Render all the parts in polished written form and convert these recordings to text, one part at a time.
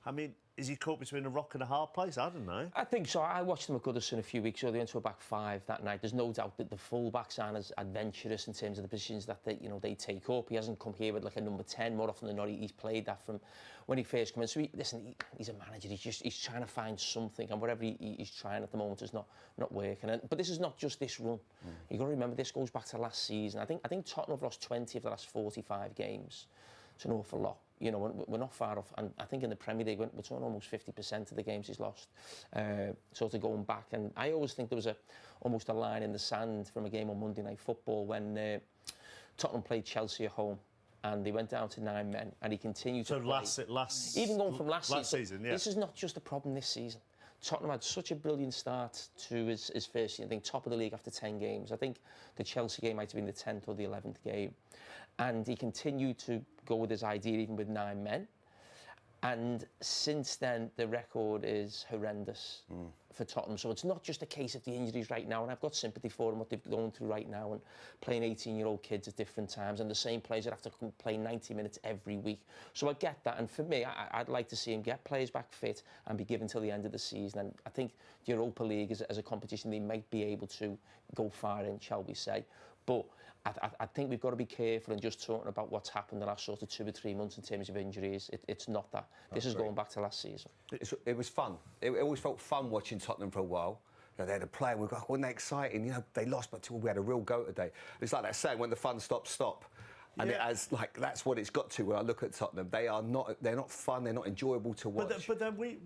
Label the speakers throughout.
Speaker 1: I mean, is he caught between a rock and a hard place? I don't know.
Speaker 2: I think so. I watched them at Goodison a few weeks ago. They went to a back five that night. There's no doubt that the full-backs aren't as adventurous in terms of the positions that they take up. He hasn't come here with like a number 10 more often than not. He's played that from when he first came in. So he's a manager. He's trying to find something, and whatever he's trying at the moment is not working. But this is not just this run. You've got to remember this goes back to last season. I think Tottenham have lost 20 of the last 45 games. It's an awful lot. You know, we're not far off, and I think in the Premier League we're talking almost 50% of the games he's lost. Sort of going back, and I always think there was almost a line in the sand from a game on Monday Night Football when Tottenham played Chelsea at home, and they went down to 9 men, and he continued to play.
Speaker 1: last
Speaker 2: even going from last
Speaker 1: season, yeah.
Speaker 2: This is not just a problem this season. Tottenham had such a brilliant start to his first season. I think top of the league after 10 games. I think the Chelsea game might have been the 10th or the 11th game. And he continued to go with his idea even with 9 men. And since then, the record is horrendous for Tottenham. So it's not just a case of the injuries right now, and I've got sympathy for them, what they've gone through right now, and playing 18-year-old kids at different times, and the same players that have to play 90 minutes every week. So I get that, and for me, I'd like to see him get players back fit and be given till the end of the season. And I think the Europa League as a competition they might be able to go far in, shall we say. But I think we've got to be careful and just talking about what's happened the last sort of 2 or 3 months in terms of injuries. It's not that. This is going back to last season.
Speaker 3: It was fun. It always felt fun watching Tottenham for a while. You know, they had a play and we got, wasn't that exciting? You know, they lost, but we had a real go today. It's like that saying, when the fun stops, stop. And it has, like, that's what it's got to when I look at Tottenham. They're not fun, they're not enjoyable to watch.
Speaker 1: But then we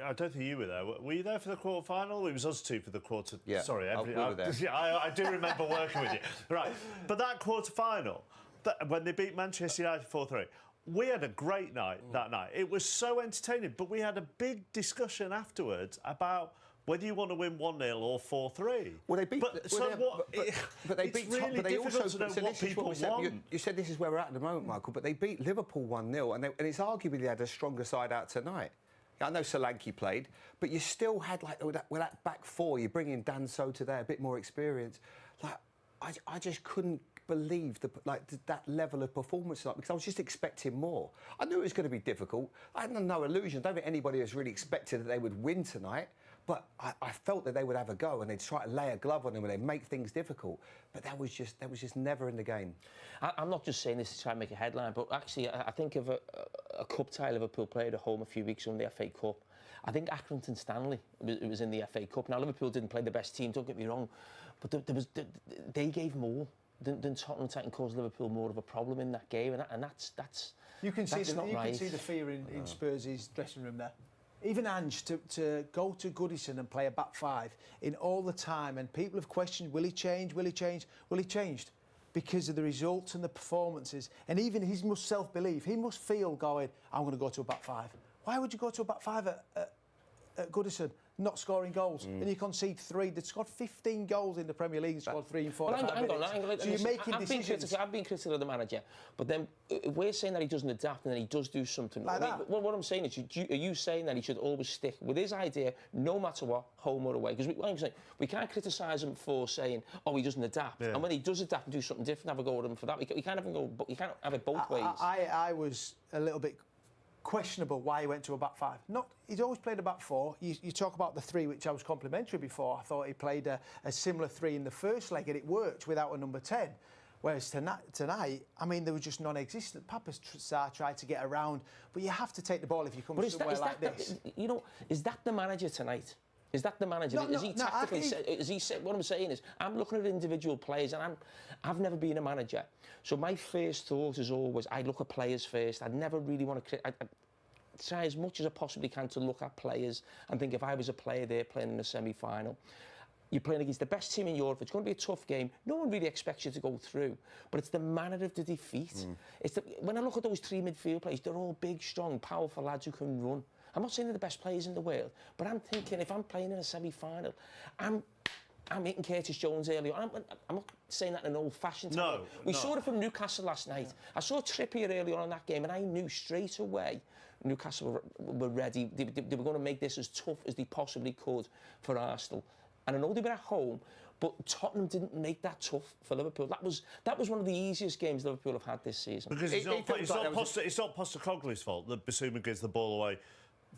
Speaker 1: I don't think you were there. Were you there for the quarter-final? It was us two for the quarter...
Speaker 3: Yeah,
Speaker 1: sorry,
Speaker 3: we were there.
Speaker 1: Yeah, I do remember working with you. Right, but that quarter-final, when they beat Manchester United 4-3, we had a great night that night. It was so entertaining, but we had a big discussion afterwards about whether you want to win 1-0 or 4-3.
Speaker 3: Well, they beat...
Speaker 1: But they beat Tottenham. But they also... To know what people want.
Speaker 3: You said this is where we're at the moment, Michael, but they beat Liverpool 1-0, and it's arguably they had a stronger side out tonight. I know Solanke played, but you still had, like, with that back four, you bring in Dan Soto there, a bit more experience. Like, I just couldn't believe that level of performance tonight, because I was just expecting more. I knew it was going to be difficult. I had no illusion. I don't think anybody has really expected that they would win tonight. But I felt that they would have a go and they'd try to lay a glove on them and they'd make things difficult. But that was just never in the game. I'm
Speaker 2: not just saying this to try and make a headline, but actually I think of a cup tie Liverpool played at home a few weeks ago in the FA Cup. I think Accrington Stanley was in the FA Cup. Now, Liverpool didn't play the best team, don't get me wrong, but they gave more than Tottenham and caused Liverpool more of a problem in that game, and that's
Speaker 4: you can see
Speaker 2: not right.
Speaker 4: You can see the fear in Spurs' dressing room there. Even Ange, to go to Goodison and play a back five in all the time, and people have questioned, will he change, will he change? Well, he changed because of the results and the performances, and even his self-belief. He must feel going, I'm going to go to a back five. Why would you go to a back five at Goodison, not scoring goals? And you concede 3. They've scored 15 goals in the Premier League and scored 3 in 45 minutes. So you're making decisions.
Speaker 2: I've been critical of the manager, but then we're saying that he doesn't adapt and then he does do something.
Speaker 4: Like that.
Speaker 2: What I'm saying is, are you saying that he should always stick with his idea, no matter what, home or away? Because we can't criticise him for saying, oh, he doesn't adapt. Yeah. And when he does adapt and do something different, have a go at him for that. We can't have it both ways.
Speaker 4: I was a little bit questionable why he went to a back five. He's always played a back four. You talk about the 3, which I was complimentary before. I thought he played a similar 3 in the first leg, and it worked without a number 10. Whereas tonight, I mean, they were just non-existent. Papa Sarr tried to get around, but you have to take the ball if you come somewhere like this.
Speaker 2: You know, is that the manager tonight? Is that the manager? Is he tactically? Is he? What I'm saying is, I'm looking at individual players, and I've never been a manager, so my first thought is always I look at players first. I'd never really want to. I try as much as I possibly can to look at players and think, if I was a player there playing in a semi-final, you're playing against the best team in Europe. It's going to be a tough game. No one really expects you to go through, but it's the manner of the defeat. When I look at those 3 midfield players, they're all big, strong, powerful lads who can run. I'm not saying they're the best players in the world, but I'm thinking, if I'm playing in a semi-final, I'm hitting Curtis Jones early on. I'm not saying that in an old-fashioned way. We saw it from Newcastle last night. I saw Trippier early on in that game, and I knew straight away Newcastle were ready. They were going to make this as tough as they possibly could for Arsenal. And I know they were at home, But Tottenham didn't make that tough for Liverpool. That was one of the easiest games Liverpool have had this season.
Speaker 1: Because it's not Postecoglou's fault that Basuma gives the ball away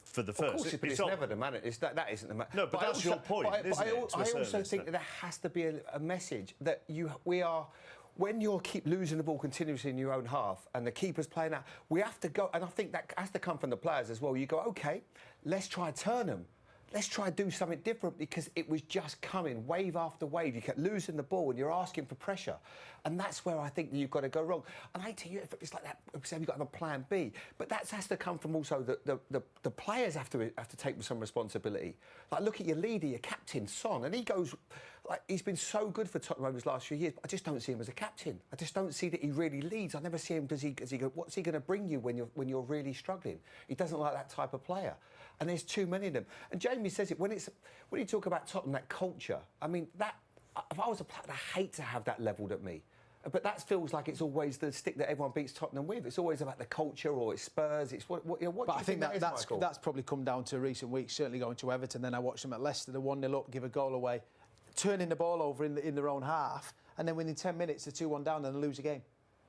Speaker 1: for the first.
Speaker 3: Of course, but it's never the manager. That isn't the manager.
Speaker 1: No, but that's your point, isn't it?
Speaker 3: I also think that there has to be a message that we are. When you keep losing the ball continuously in your own half and the keeper's playing out, we have to go, and I think that has to come from the players as well. You go, OK, let's try turn them. Let's try to do something different, because it was just coming wave after wave. You kept losing the ball and you're asking for pressure. And that's where I think that you've got to go wrong. And I hate to you, it's like that, say you've got to have a plan B. But that has to come from also the players have to take some responsibility. Like, look at your leader, your captain, Son, and he goes, like, he's been so good for Tottenham over his last few years, but I just don't see him as a captain. I just don't see that he really leads. I never see him, does he go, what's he going to bring you when you're really struggling? He doesn't like that type of player. And there's too many of them. And Jamie says it, when you talk about Tottenham, that culture, I mean, that, if I was a player, I'd hate to have that levelled at me. But that feels like it's always the stick that everyone beats Tottenham with. It's always about the culture, or it's Spurs. It's what you know, what. But I think
Speaker 4: that's probably come down to recent weeks. Certainly going to Everton. Then I watched them at Leicester. The 1-0 up, give a goal away, turning the ball over in their own half, and then within 10 minutes they're 2-1 down and they lose a game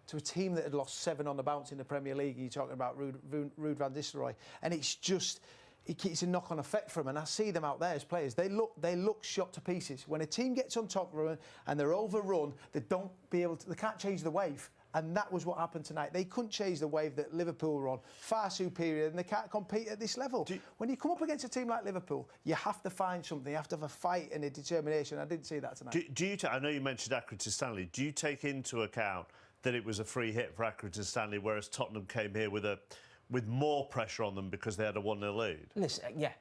Speaker 4: to a team that had lost 7 on the bounce in the Premier League. You're talking about Ruud van Nistelrooy, and it's just. It's a knock-on effect for them, and I see them out there as players. They look shot to pieces. When a team gets on top of them and they're overrun, they can't change the wave. And that was what happened tonight. They couldn't change the wave that Liverpool were on, far superior, and they can't compete at this level. When you come up against a team like Liverpool, you have to find something. You have to have a fight and a determination. I didn't see that tonight.
Speaker 1: I know you mentioned Accrington Stanley. Do you take into account that it was a free hit for Accrington Stanley, whereas Tottenham came here with more pressure on them because they had a 1-0 lead?
Speaker 2: Listen, yeah,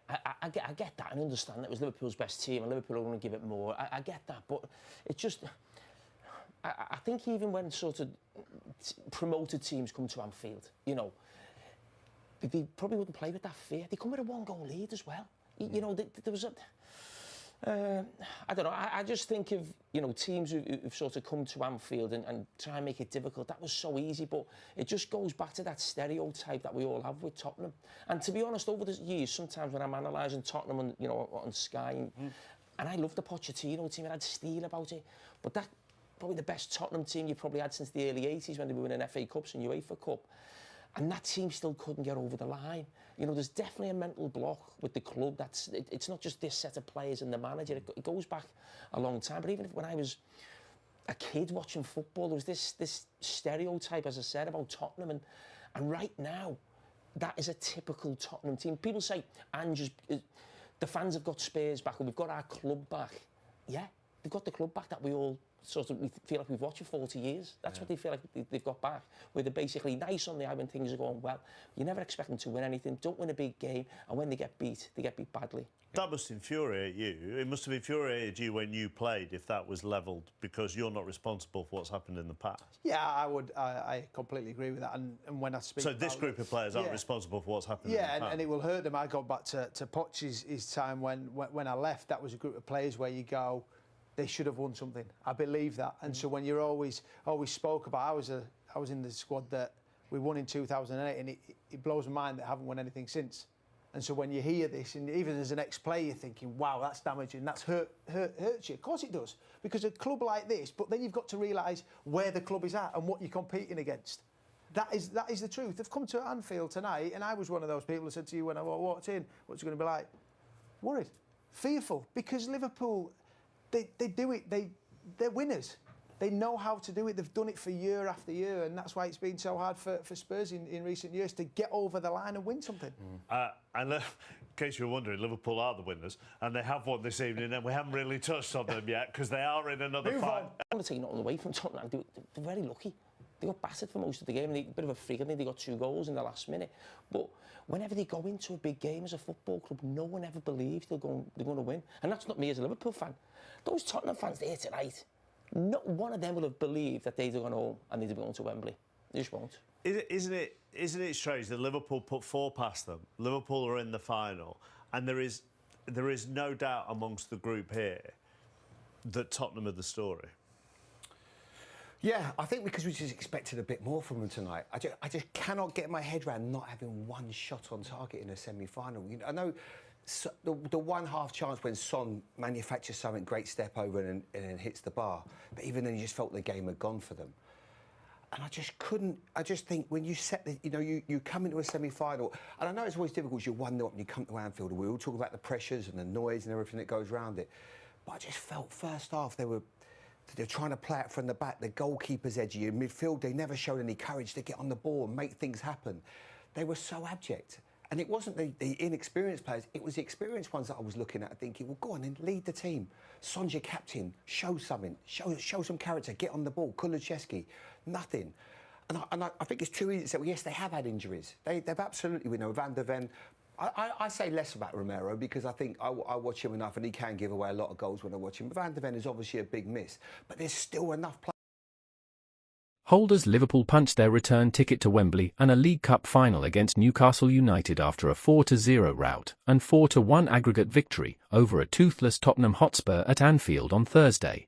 Speaker 2: I get that and understand that it was Liverpool's best team and Liverpool are going to give it more. I get that, but it's just... I think even when sort of promoted teams come to Anfield, you know, they probably wouldn't play with that fear. They come with a 1-goal lead as well. You know, there was a... I don't know. I just think of, you know, teams who've sort of come to Anfield and try and make it difficult. That was so easy, but it just goes back to that stereotype that we all have with Tottenham. And to be honest, over the years, sometimes when I'm analysing Tottenham on, you know, on Sky, and I love the Pochettino team, it had steel about it, but that probably the best Tottenham team you probably had since the early 80s when they were winning FA Cups and UEFA Cup. And that team still couldn't get over the line. You know, there's definitely a mental block with the club. It's not just this set of players and the manager. It goes back a long time. But even when I was a kid watching football, there was this stereotype, as I said, about Tottenham. And right now, that is a typical Tottenham team. People say, the fans have got Spurs back, and we've got our club back. Yeah, they've got the club back that we all we feel like we've watched for 40 years. That's what they feel like they've got back, where they're basically nice on the eye when things are going well. You never expect them to win anything, don't win a big game, and when they get beat badly.
Speaker 1: That must infuriate you. It must have infuriated you when you played, if that was levelled, because you're not responsible for what's happened in the past.
Speaker 4: Yeah, I completely agree with that. And when I speak
Speaker 1: So this group of players aren't responsible for what's happened in the past?
Speaker 4: Yeah, and it will hurt them. I go back to Poch's his time when I left. That was a group of players where you go, they should have won something. I believe that. And so when you're always spoke about, I was in the squad that we won in 2008, and it blows my mind that I haven't won anything since. And so when you hear this, and even as an ex-player, you're thinking, wow, that's damaging, that's hurts you. Of course it does, because a club like this, but then you've got to realise where the club is at and what you're competing against. That is the truth. They've come to Anfield tonight, and I was one of those people who said to you when I walked in, what's it going to be like? Worried, fearful, because Liverpool... They do it. They're winners. They know how to do it. They've done it for year after year, and that's why it's been so hard for Spurs in recent years to get over the line and win something.
Speaker 1: And in case you're wondering, Liverpool are the winners, and they have won this evening, and we haven't really touched on them yet because they are in another fight.
Speaker 2: I want to take nothing away from Tottenham. They're very lucky. They got battered for most of the game. A bit of a freak. I think they got 2 goals in the last minute. But whenever they go into a big game as a football club, no one ever believes they're going to win. And that's not me as a Liverpool fan. Those Tottenham fans there tonight, not one of them will have believed that they'd have gone home and they'd have gone to Wembley. They just won't.
Speaker 1: Isn't it strange that Liverpool put 4 past them? Liverpool are in the final, and there is no doubt amongst the group here that Tottenham are the story.
Speaker 3: Yeah, I think because we just expected a bit more from them tonight. I just cannot get my head around not having 1 shot on target in a semi-final. You know, I know So the one half chance when Son manufactures something great step over and then hits the bar, but even then you just felt the game had gone for them. And I just couldn't. I just think when you set the, you come into a semi-final, and I know it's always difficult. You're 1-0 up and you come to Anfield, and we all talk about the pressures and the noise and everything that goes around it. But I just felt first half they're trying to play it from the back. The goalkeeper's edgy. In midfield, they never showed any courage to get on the ball and make things happen. They were so abject. And it wasn't the inexperienced players, it was the experienced ones that I was looking at thinking, well, go on then, lead the team. Son's your captain, show something, show some character, get on the ball. Kulusevski, nothing. And I think it's too easy to say, well, yes, they have had injuries. They've absolutely, Van der Ven. I say less about Romero because I think I watch him enough and he can give away a lot of goals when I watch him. But Van der Ven is obviously a big miss. But there's still enough players.
Speaker 5: Holders Liverpool punched their return ticket to Wembley and a League Cup final against Newcastle United after a 4-0 rout and 4-1 aggregate victory over a toothless Tottenham Hotspur at Anfield on Thursday.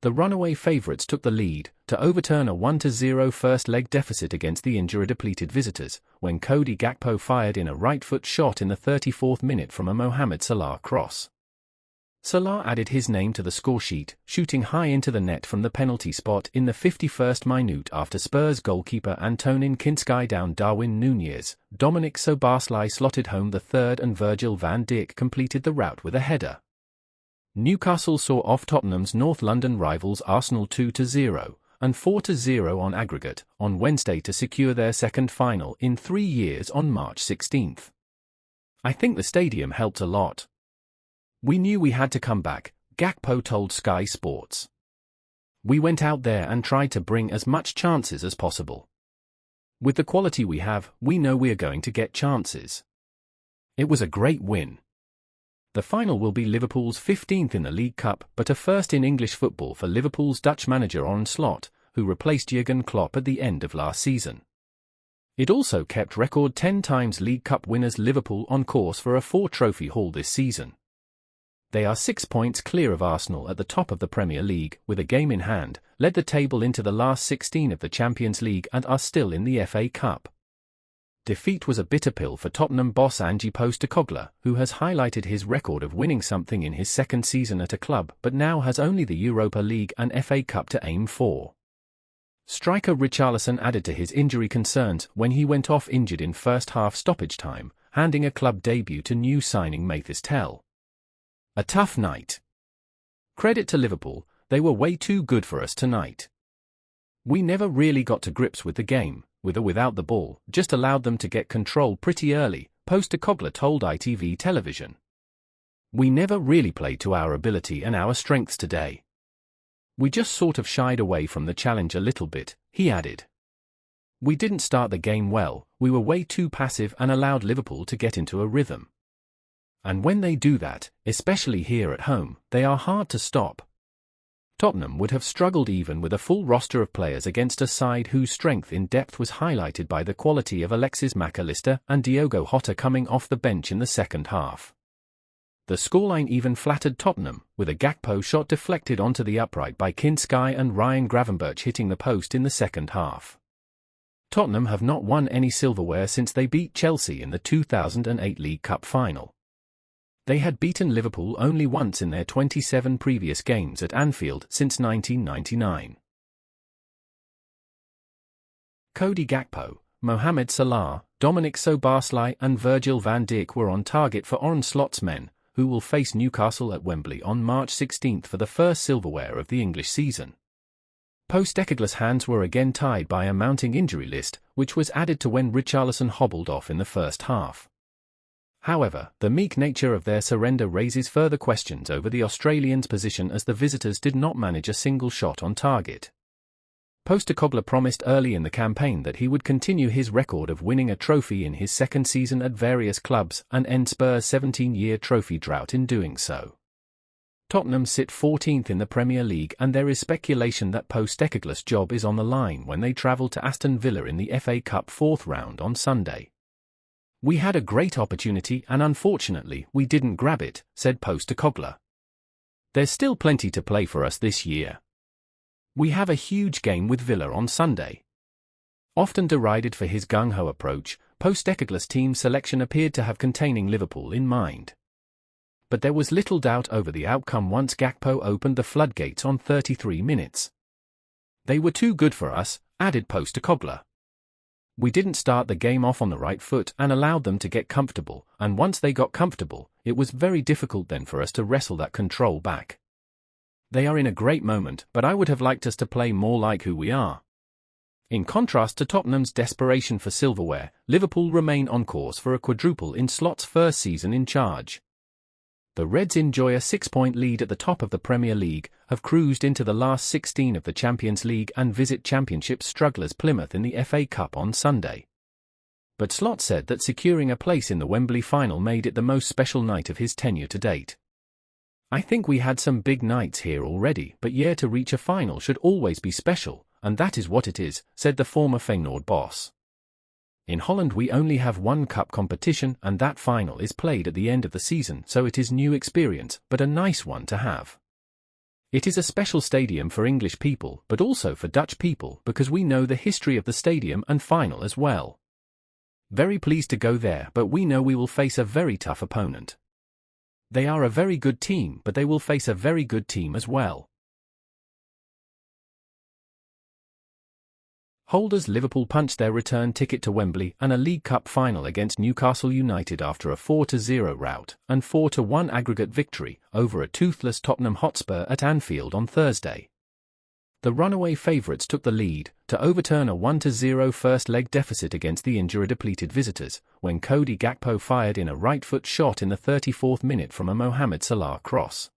Speaker 5: The runaway favourites took the lead to overturn a 1-0 first-leg deficit against the injury-depleted visitors when Cody Gakpo fired in a right-foot shot in the 34th minute from a Mohamed Salah cross. Salah added his name to the scoresheet, shooting high into the net from the penalty spot in the 51st minute after Spurs goalkeeper Antonin Kinskey downed Darwin Núñez. Dominic Szoboszlai slotted home the third and Virgil van Dijk completed the rout with a header. Newcastle saw off Tottenham's North London rivals Arsenal 2-0 and 4-0 on aggregate on Wednesday to secure their second final in 3 years on March 16th. I think the stadium helped a lot. We knew we had to come back, Gakpo told Sky Sports. We went out there and tried to bring as much chances as possible. With the quality we have, we know we are going to get chances. It was a great win. The final will be Liverpool's 15th in the League Cup, but a first in English football for Liverpool's Dutch manager Arne Slot, who replaced Jurgen Klopp at the end of last season. It also kept record 10 times League Cup winners Liverpool on course for a 4-trophy haul this season. They are 6 points clear of Arsenal at the top of the Premier League, with a game in hand, led the table into the last 16 of the Champions League and are still in the FA Cup. Defeat was a bitter pill for Tottenham boss Ange Postecoglou, who has highlighted his record of winning something in his second season at a club but now has only the Europa League and FA Cup to aim for. Striker Richarlison added to his injury concerns when he went off injured in first-half stoppage time, handing a club debut to new signing Mathys Tel. A tough night. Credit to Liverpool, they were way too good for us tonight. We never really got to grips with the game, with or without the ball, just allowed them to get control pretty early, Postecoglou told ITV Television. We never really played to our ability and our strengths today. We just sort of shied away from the challenge a little bit, he added. We didn't start the game well, we were way too passive and allowed Liverpool to get into a rhythm. And when they do that, especially here at home, they are hard to stop. Tottenham would have struggled even with a full roster of players against a side whose strength in depth was highlighted by the quality of Alexis Mac Allister and Diogo Jota coming off the bench in the second half. The scoreline even flattered Tottenham, with a Gakpo shot deflected onto the upright by Kinskey and Ryan Gravenberch hitting the post in the second half. Tottenham have not won any silverware since they beat Chelsea in the 2008 League Cup final. They had beaten Liverpool only once in their 27 previous games at Anfield since 1999. Cody Gakpo, Mohamed Salah, Dominic Szoboszlai and Virgil van Dijk were on target for Arne Slot's men, who will face Newcastle at Wembley on March 16 for the first silverware of the English season. Postecoglou's hands were again tied by a mounting injury list, which was added to when Richarlison hobbled off in the first half. However, the meek nature of their surrender raises further questions over the Australians' position as the visitors did not manage a single shot on target. Postecoglou promised early in the campaign that he would continue his record of winning a trophy in his second season at various clubs and end Spurs' 17-year trophy drought in doing so. Tottenham sit 14th in the Premier League and there is speculation that Postecoglou's job is on the line when they travel to Aston Villa in the FA Cup fourth round on Sunday. We had a great opportunity and unfortunately we didn't grab it, said Postecoglou. There's still plenty to play for us this year. We have a huge game with Villa on Sunday. Often derided for his gung-ho approach, Postecoglou's team selection appeared to have containing Liverpool in mind. But there was little doubt over the outcome once Gakpo opened the floodgates on 33 minutes. They were too good for us, added Postecoglou. We didn't start the game off on the right foot and allowed them to get comfortable, and once they got comfortable, it was very difficult then for us to wrestle that control back. They are in a great moment, but I would have liked us to play more like who we are. In contrast to Tottenham's desperation for silverware, Liverpool remain on course for a quadruple in Slot's first season in charge. The Reds enjoy a 6-point lead at the top of the Premier League, have cruised into the last 16 of the Champions League and visit Championship strugglers Plymouth in the FA Cup on Sunday. But Slot said that securing a place in the Wembley final made it the most special night of his tenure to date. I think we had some big nights here already, but yeah, to reach a final should always be special, and that is what it is, said the former Feyenoord boss. In Holland we only have one cup competition and that final is played at the end of the season, so it is new experience, but a nice one to have. It is a special stadium for English people but also for Dutch people because we know the history of the stadium and final as well. Very pleased to go there, but we know we will face a very tough opponent. They are a very good team, but they will face a very good team as well. Holders Liverpool punched their return ticket to Wembley and a League Cup final against Newcastle United after a 4-0 rout and 4-1 aggregate victory over a toothless Tottenham Hotspur at Anfield on Thursday. The runaway favourites took the lead to overturn a 1-0 first-leg deficit against the injury-depleted visitors when Cody Gakpo fired in a right-foot shot in the 34th minute from a Mohamed Salah cross.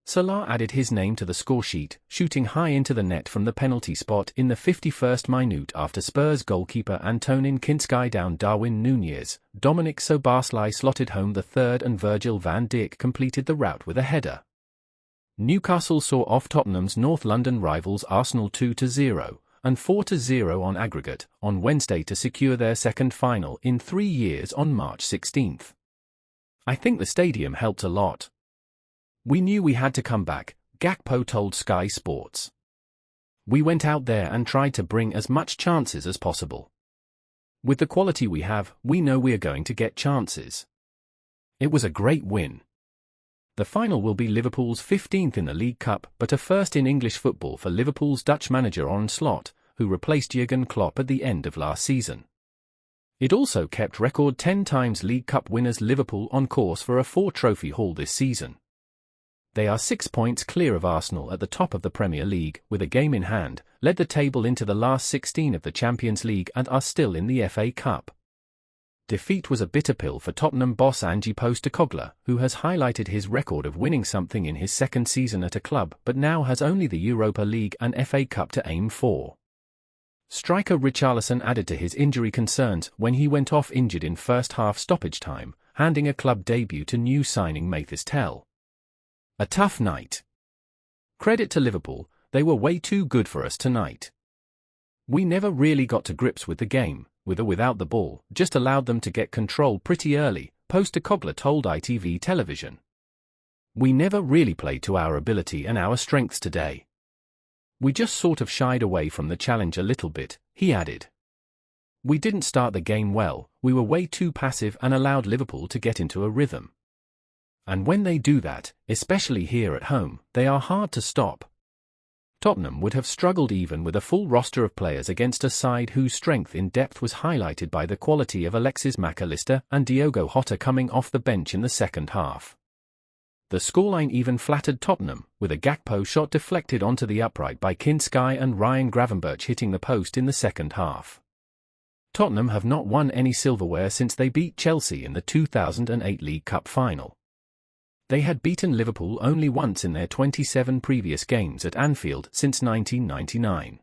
Speaker 5: Salah added his name to the scoresheet, shooting high into the net from the penalty spot in the 51st minute after Spurs goalkeeper Antonin Kinskey downed Darwin Núñez. Dominic Szoboszlai slotted home the third and Virgil van Dijk completed the rout with a header. Newcastle saw off Tottenham's North London rivals Arsenal 2-0 and 4-0 on aggregate on Wednesday to secure their second final in 3 years on March 16th. I think the stadium helped a lot. We knew we had to come back, Gakpo told Sky Sports. We went out there and tried to bring as much chances as possible. With the quality we have, we know we are going to get chances. It was a great win. The final will be Liverpool's 15th in the League Cup, but a first in English football for Liverpool's Dutch manager Arne Slot, who replaced Jurgen Klopp at the end of last season. It also kept record 10 times League Cup winners Liverpool on course for a 4-trophy haul this season. They are 6 points clear of Arsenal at the top of the Premier League, with a game in hand, led the table into the last 16 of the Champions League and are still in the FA Cup. Defeat was a bitter pill for Tottenham boss Ange Postecoglou, who has highlighted his record of winning something in his second season at a club but now has only the Europa League and FA Cup to aim for. Striker Richarlison added to his injury concerns when he went off injured in first-half stoppage time, handing a club debut to new signing Mathys Tel. A tough night. Credit to Liverpool, they were way too good for us tonight. We never really got to grips with the game, with or without the ball, just allowed them to get control pretty early, Postecoglou told ITV Television. We never really played to our ability and our strengths today. We just sort of shied away from the challenge a little bit, he added. We didn't start the game well, we were way too passive and allowed Liverpool to get into a rhythm. And when they do that, especially here at home, they are hard to stop. Tottenham would have struggled even with a full roster of players against a side whose strength in depth was highlighted by the quality of Alexis Mac Allister and Diogo Jota coming off the bench in the second half. The scoreline even flattered Tottenham, with a Gakpo shot deflected onto the upright by Kinskey and Ryan Gravenberch hitting the post in the second half. Tottenham have not won any silverware since they beat Chelsea in the 2008 League Cup final. They had beaten Liverpool only once in their 27 previous games at Anfield since 1999.